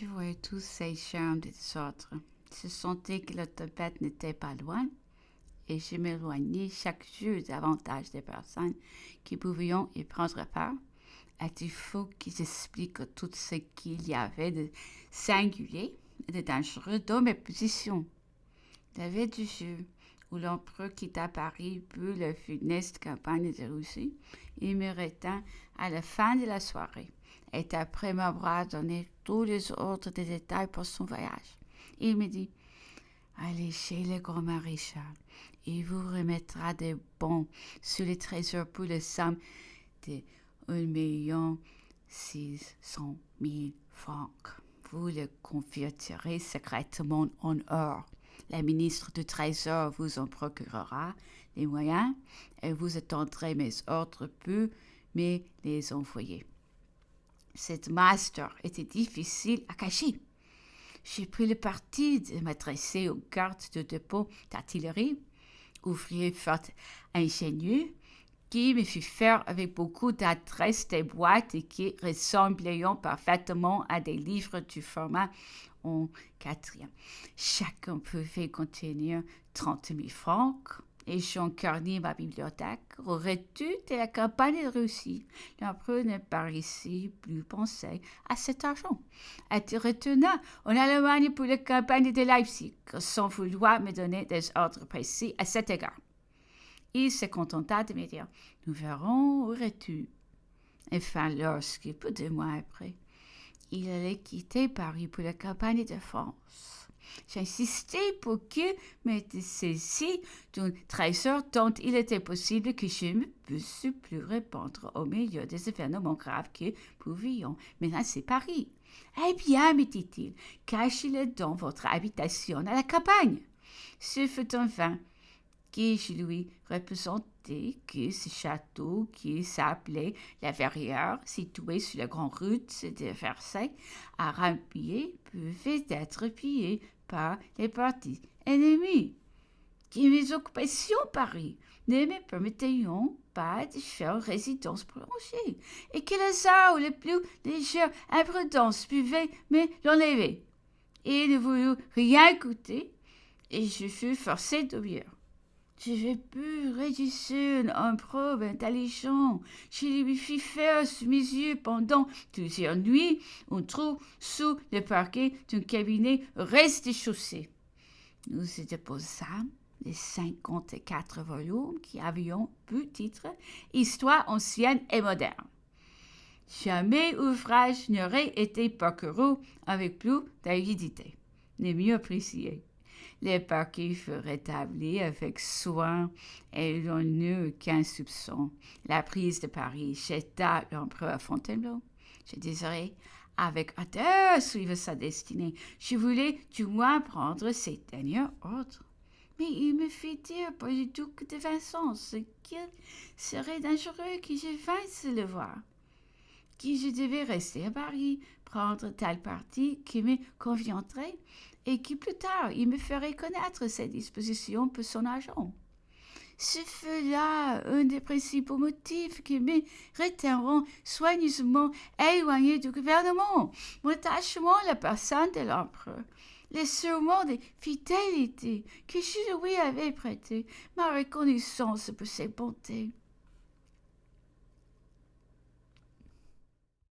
Je voyais tous ces charmes des autres. Je sentais que la tempête n'était pas loin et je m'éloignais chaque jour davantage des personnes qui pouvaient y prendre part. Il faut qu'ils expliquent tout ce qu'il y avait de singulier et de dangereux dans mes positions. La veille du jour où l'empereur quitta Paris pour la funeste campagne de Russie, il me retint à la fin de la soirée et après m'avoir donné tous les autres détails pour son voyage. Il me dit: allez chez le grand maréchal, il vous remettra des bons sur les trésors pour la somme de 1 600 000 francs. Vous le convertirez secrètement en or. La ministre du Trésor vous en procurera les moyens et vous attendrez mes ordres pour me les envoyer. Cette master était difficile à cacher. J'ai pris le parti de m'adresser aux gardes de dépôt d'artillerie, ouvrier fort ingénieux, qui me fit faire avec beaucoup d'adresse des boîtes et qui ressemblaient parfaitement à des livres du format en quatrième. Chacun pouvait contenir 30 000 francs et j'encarnais ma bibliothèque au retour de la campagne de Russie. L'empereur ne paraissait plus penser à cet argent. Il retourna en Allemagne pour la campagne de Leipzig, sans vouloir me donner des ordres précis à cet égard. Il se contenta de me dire: nous verrons au retour. Enfin, lorsque, peu de mois après, il allait quitter Paris pour la campagne de France, j'insistai pour qu'il me saisisse d'un trésor dont il était possible que je ne pusse plus répondre au milieu des événements graves qui pouvaient menacer Paris. Eh bien, me dit-il, cachez-le dans votre habitation à la campagne. Ce fut en vain que je lui représentai que ce château qui s'appelait La Verrière, situé sur la grande route de Versailles à Rambouillet, pouvait être pillé par les partis ennemis. Que mes occupations Paris ne me permettaient pas de faire résidence prolongée et que les arts ou les plus légères imprudences pouvaient me l'enlever. Il ne voulut rien écouter et je fus forcé d'obéir. Je n'avais pu réussir un probe intelligent. Je lui fis faire sous mes yeux pendant plusieurs nuits un trou sous le parquet d'un cabinet rez-de-chaussée. Nous y déposâmes les 54 volumes qui avaient pour titre Histoire ancienne et moderne. Jamais ouvrage n'aurait été parcouru avec plus d'avidité, ni mieux apprécié. Les parquets furent rétablis avec soin et l'on n'eut aucun soupçon. La prise de Paris jeta l'empereur à Fontainebleau. Je désirais avec ardeur suivre sa destinée. Je voulais du moins prendre ses derniers ordres. Mais il me fit dire par le duc de Vincennes qu'il serait dangereux que je vinsse le voir, que je devais rester à Paris, prendre tel parti qui me conviendrait et qui plus tard il me ferait connaître ses dispositions pour son agent. Ce fut là un des principaux motifs qui me retinront soigneusement éloigné du gouvernement, mon attachement à la personne de l'empereur, les serments de fidélité que je lui avais prêtés, ma reconnaissance pour ses bontés.